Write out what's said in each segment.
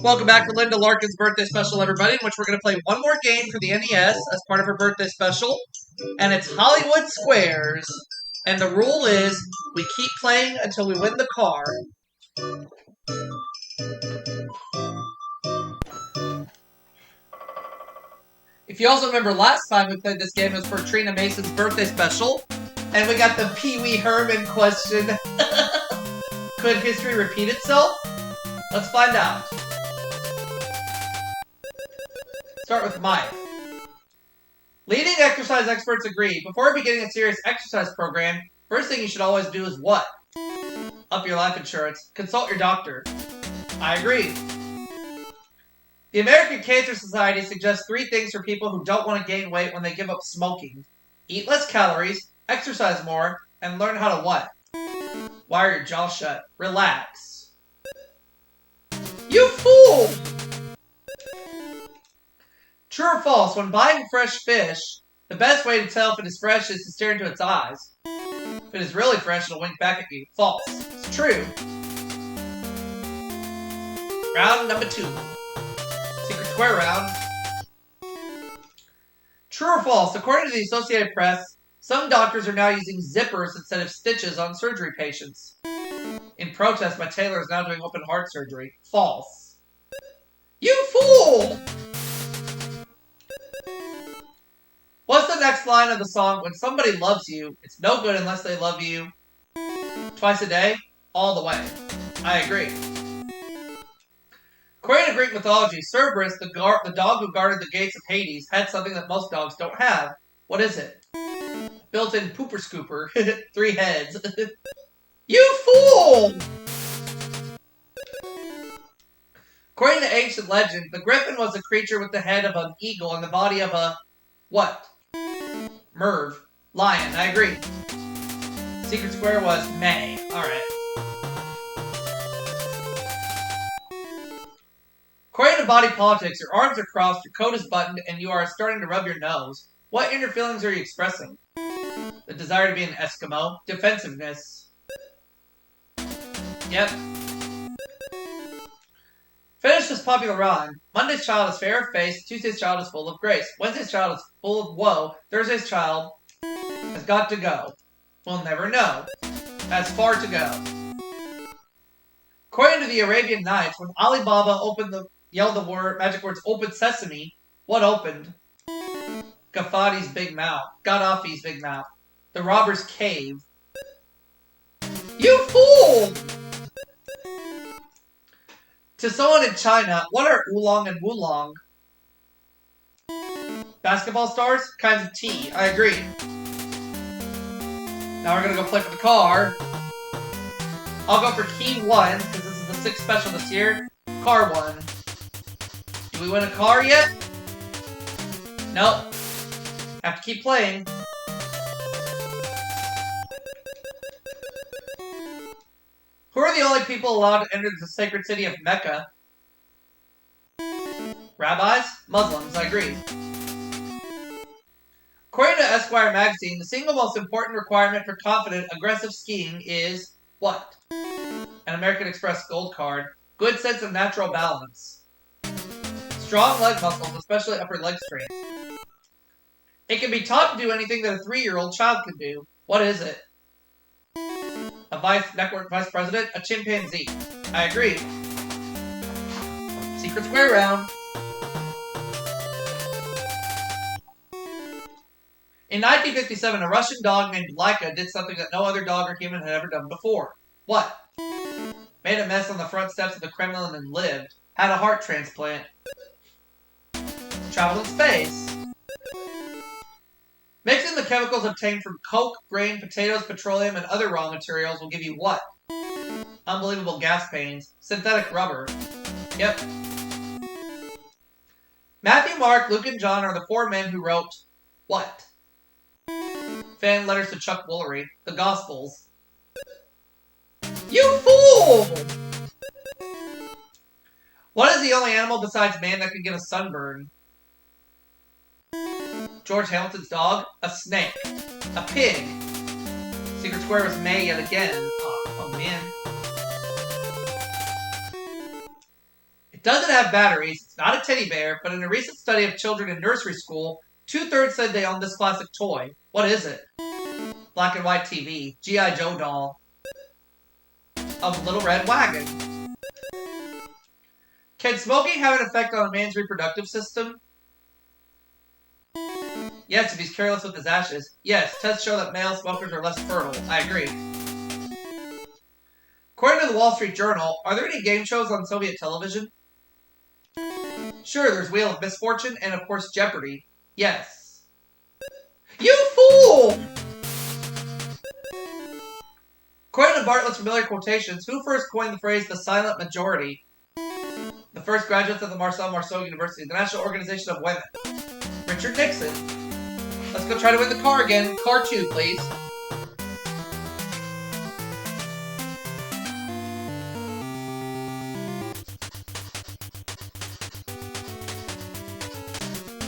Welcome back to Linda Larkin's birthday special, everybody, in which we're going to play one more game for the NES as part of her birthday special. And it's Hollywood Squares. And the rule is we keep playing until we win the car. If you also remember last time we played this game, it was for Trina Mason's birthday special. And we got the Pee Wee Herman question. Could history repeat itself? Let's find out. Start with Mike. Leading exercise experts agree, before beginning a serious exercise program, first thing you should always do is what? Up your life insurance. Consult your doctor. I agree. The American Cancer Society suggests 3 things for people who don't want to gain weight when they give up smoking. Eat less calories, exercise more, and learn how to what? Wire your jaw shut. Relax. You fool! True or false, when buying fresh fish, the best way to tell if it is fresh is to stare into its eyes. If it is really fresh, it'll wink back at you. False. It's true. Round number 2. Secret square round. True or false, according to the Associated Press, some doctors are now using zippers instead of stitches on surgery patients. In protest, my tailor is now doing open heart surgery. False. You fool! What's the next line of the song? When somebody loves you, it's no good unless they love you twice a day, all the way. I agree. According to Greek mythology, Cerberus, the dog who guarded the gates of Hades, had something that most dogs don't have. What is it? Built-in pooper scooper. 3 heads. You fool! According to ancient legend, the griffin was a creature with the head of an eagle and the body of a what? Merv. Lion. I agree. Secret square was May. Alright. According to body politics, your arms are crossed, your coat is buttoned, and you are starting to rub your nose. What inner feelings are you expressing? The desire to be an Eskimo. Defensiveness. Yep. Finish this popular rhyme. Monday's child is fair of face, Tuesday's child is full of grace, Wednesday's child is full of woe, Thursday's child has got to go. We'll never know. Has far to go. According to the Arabian Nights, when Ali Baba yelled the magic words, "Open Sesame," what opened? Gaddafi's big mouth. The robber's cave. You fool! To someone in China, what are oolong and wulong? Basketball stars? Kinds of tea. I agree. Now we're going to go play for the car. I'll go for key 1, because this is the 6th special this year. Car 1. Do we win a car yet? Nope. Have to keep playing. Who are the only people allowed to enter the sacred city of Mecca? Rabbis? Muslims, I agree. According to Esquire magazine, the single most important requirement for confident, aggressive skiing is what? An American Express gold card. Good sense of natural balance. Strong leg muscles, especially upper leg strength. It can be taught to do anything that a 3-year-old child can do. What is it? A network vice president? A chimpanzee. I agree. Secret square round. In 1957, a Russian dog named Laika did something that no other dog or human had ever done before. What? Made a mess on the front steps of the Kremlin and lived. Had a heart transplant. Traveled in space. Mixing the chemicals obtained from coke, grain, potatoes, petroleum, and other raw materials will give you what? Unbelievable gas pains. Synthetic rubber. Yep. Matthew, Mark, Luke, and John are the 4 men who wrote what? Fan letters to Chuck Woolery. The Gospels. You fool! What is the only animal besides man that can get a sunburn? George Hamilton's dog? A snake. A pig. Secret square was May yet again. Oh man. Doesn't have batteries, it's not a teddy bear, but in a recent study of children in nursery school, 2/3 said they own this classic toy. What is it? Black and white TV. G.I. Joe doll. Of Little Red Wagon. Can smoking have an effect on a man's reproductive system? Yes, if he's careless with his ashes. Yes, tests show that male smokers are less fertile. I agree. According to the Wall Street Journal, are there any game shows on Soviet television? Sure, there's Wheel of Misfortune and, of course, Jeopardy. Yes. You fool! According to Bartlett's familiar quotations, who first coined the phrase the silent majority? The first graduates of the Marcel University, the National Organization of Women. Richard Nixon. Let's go try to win the car again. Car 2, please.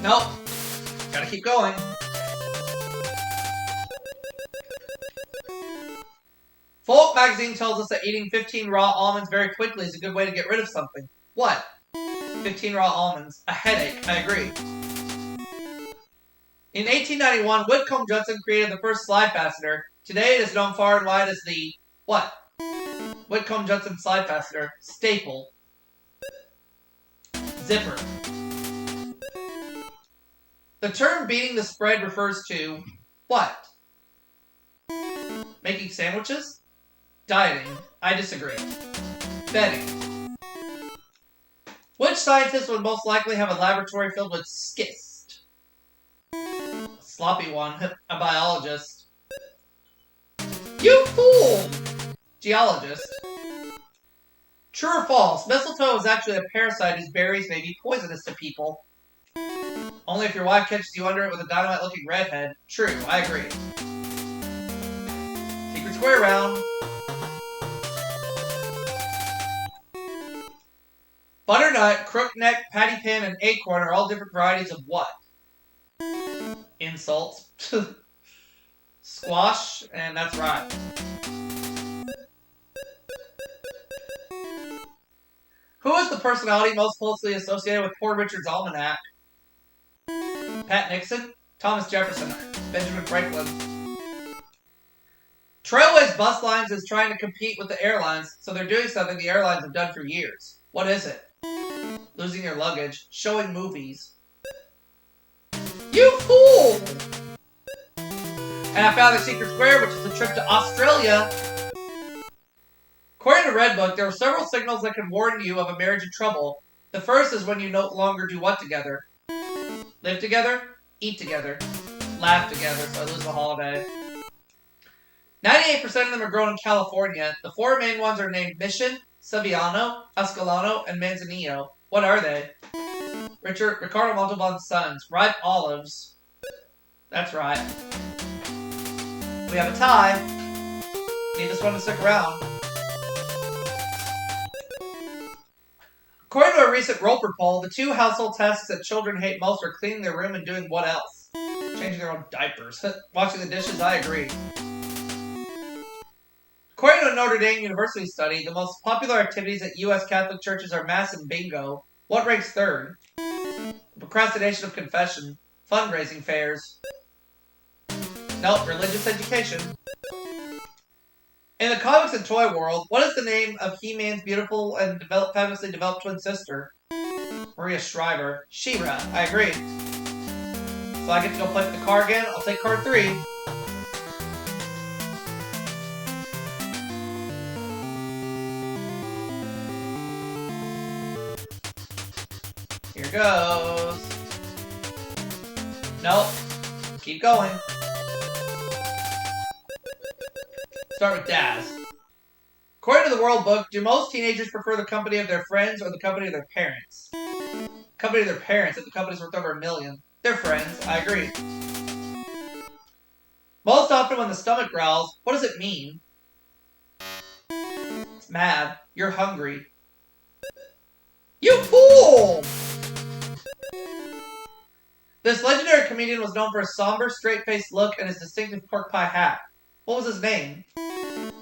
Nope. Gotta keep going. Folk magazine tells us that eating 15 raw almonds very quickly is a good way to get rid of something. What? 15 raw almonds. A headache. I agree. In 1891, Whitcomb Judson created the first slide fastener. Today it is known far and wide as the... what? Whitcomb Judson slide fastener. Staple. Zipper. The term beating the spread refers to... what? Making sandwiches? Dieting. I disagree. Betting. Which scientist would most likely have a laboratory filled with schist? A sloppy one. A biologist. You fool! Geologist. True or false? Mistletoe is actually a parasite whose berries may be poisonous to people. Only if your wife catches you under it with a dynamite-looking redhead. True, I agree. Secret square round. Butternut, crookneck, patty pan, and acorn are all different varieties of what? Insults. Squash, and that's right. Who is the personality most closely associated with Poor Richard's Almanac? Pat Nixon, Thomas Jefferson, Benjamin Franklin. Trailways Bus Lines is trying to compete with the airlines, so they're doing something the airlines have done for years. What is it? Losing your luggage. Showing movies. You fool! And I found the secret square, which is a trip to Australia. According to Redbook, there are several signals that can warn you of a marriage in trouble. The first is when you no longer do what together? Live together, eat together, laugh together, so I lose the holiday. 98% of them are grown in California. The 4 main ones are named Mission, Saviano, Escalano, and Manzanillo. What are they? Ricardo Montalban's sons. Ripe olives. That's right. We have a tie. Need this one to stick around. According to a recent Roper poll, the 2 household tasks that children hate most are cleaning their room and doing what else? Changing their own diapers. Washing the dishes, I agree. According to a Notre Dame University study, the most popular activities at U.S. Catholic churches are Mass and bingo. What ranks 3rd? Procrastination of confession. Fundraising fairs. Nope, religious education. In the comics and toy world, what is the name of He-Man's beautiful and famously developed twin sister? Maria Shriver. She-Ra. I agree. So I get to go play with the car again. I'll take card 3. Here goes. Nope. Keep going. Start with Daz. According to the World Book, do most teenagers prefer the company of their friends or the company of their parents? Company of their parents if the company's worth over $1 million. They're friends. I agree. Most often when the stomach growls, what does it mean? It's mad. You're hungry. You fool! This legendary comedian was known for his somber, straight-faced look and his distinctive pork pie hat. What was his name?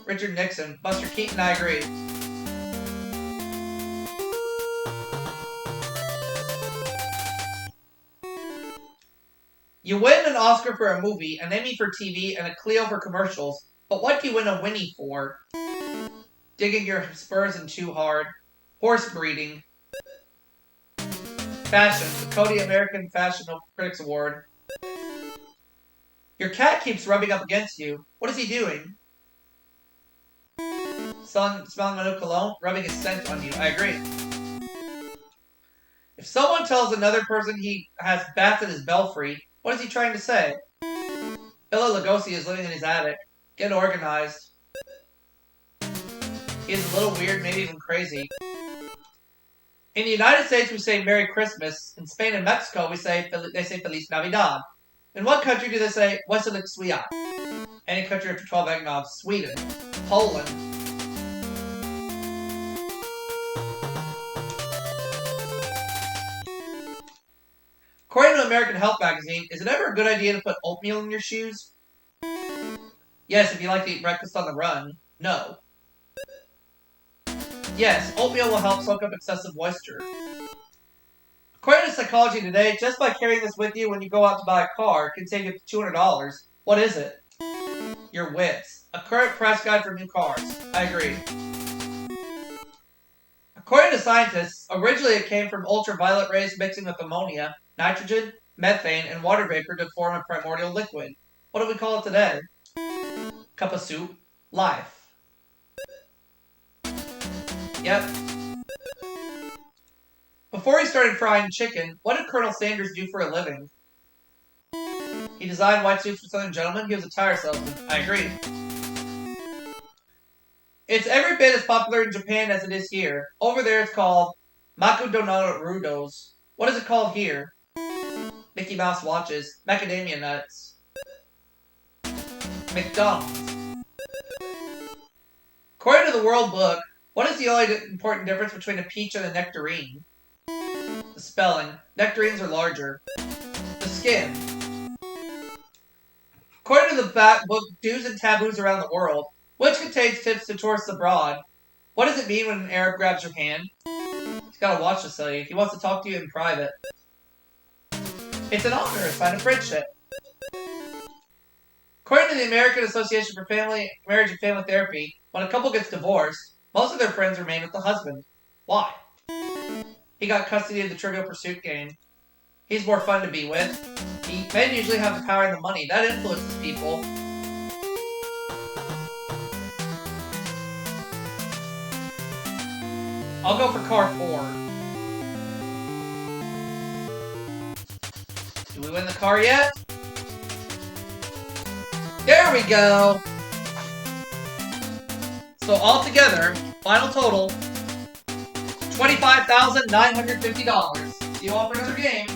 Richard Nixon. Buster Keaton, I agree. You win an Oscar for a movie, an Emmy for TV, and a Clio for commercials. But what do you win a Winnie for? Digging your spurs in too hard. Horse breeding. Fashion. The Cody American Fashion Critics Award. Your cat keeps rubbing up against you. What is he doing? Smelling my new cologne? Rubbing his scent on you. I agree. If someone tells another person he has bats in his belfry, what is he trying to say? Bela Lugosi is living in his attic. Get organized. He is a little weird, maybe even crazy. In the United States, we say Merry Christmas. In Spain and Mexico, they say Feliz Navidad. In what country do they say Wesołych Świąt? Any country after 12 eggnogs. Sweden. Poland. According to American Health Magazine, is it ever a good idea to put oatmeal in your shoes? Yes, if you like to eat breakfast on the run. No. Yes, oatmeal will help soak up excessive moisture. According to Psychology Today, just by carrying this with you when you go out to buy a car can save you $200. What is it? Your wits. A current press guide for new cars. I agree. According to scientists, originally it came from ultraviolet rays mixing with ammonia, nitrogen, methane, and water vapor to form a primordial liquid. What do we call it today? Cup of soup. Life. Yep. Before he started frying chicken, what did Colonel Sanders do for a living? He designed white suits for Southern gentlemen. He was a tire salesman. I agree. It's every bit as popular in Japan as it is here. Over there it's called Makudonarudos. What is it called here? Mickey Mouse watches. Macadamia nuts. McDonald's. According to the World Book, what is the only important difference between a peach and a nectarine? The spelling. Nectarines are larger. The skin. According to the book Do's and Taboos Around the World, which contains tips to tourists abroad, what does it mean when an Arab grabs your hand? He's got a watch to sell you. He wants to talk to you in private. It's an honor, a sign of friendship. According to the American Association for Marriage and Family Therapy, when a couple gets divorced, most of their friends remain with the husband. Why? He got custody of the Trivial Pursuit game. He's more fun to be with. Men usually have the power and the money. That influences people. I'll go for car 4. Do we win the car yet? There we go! So altogether, final total, $25,950. See you all for another game.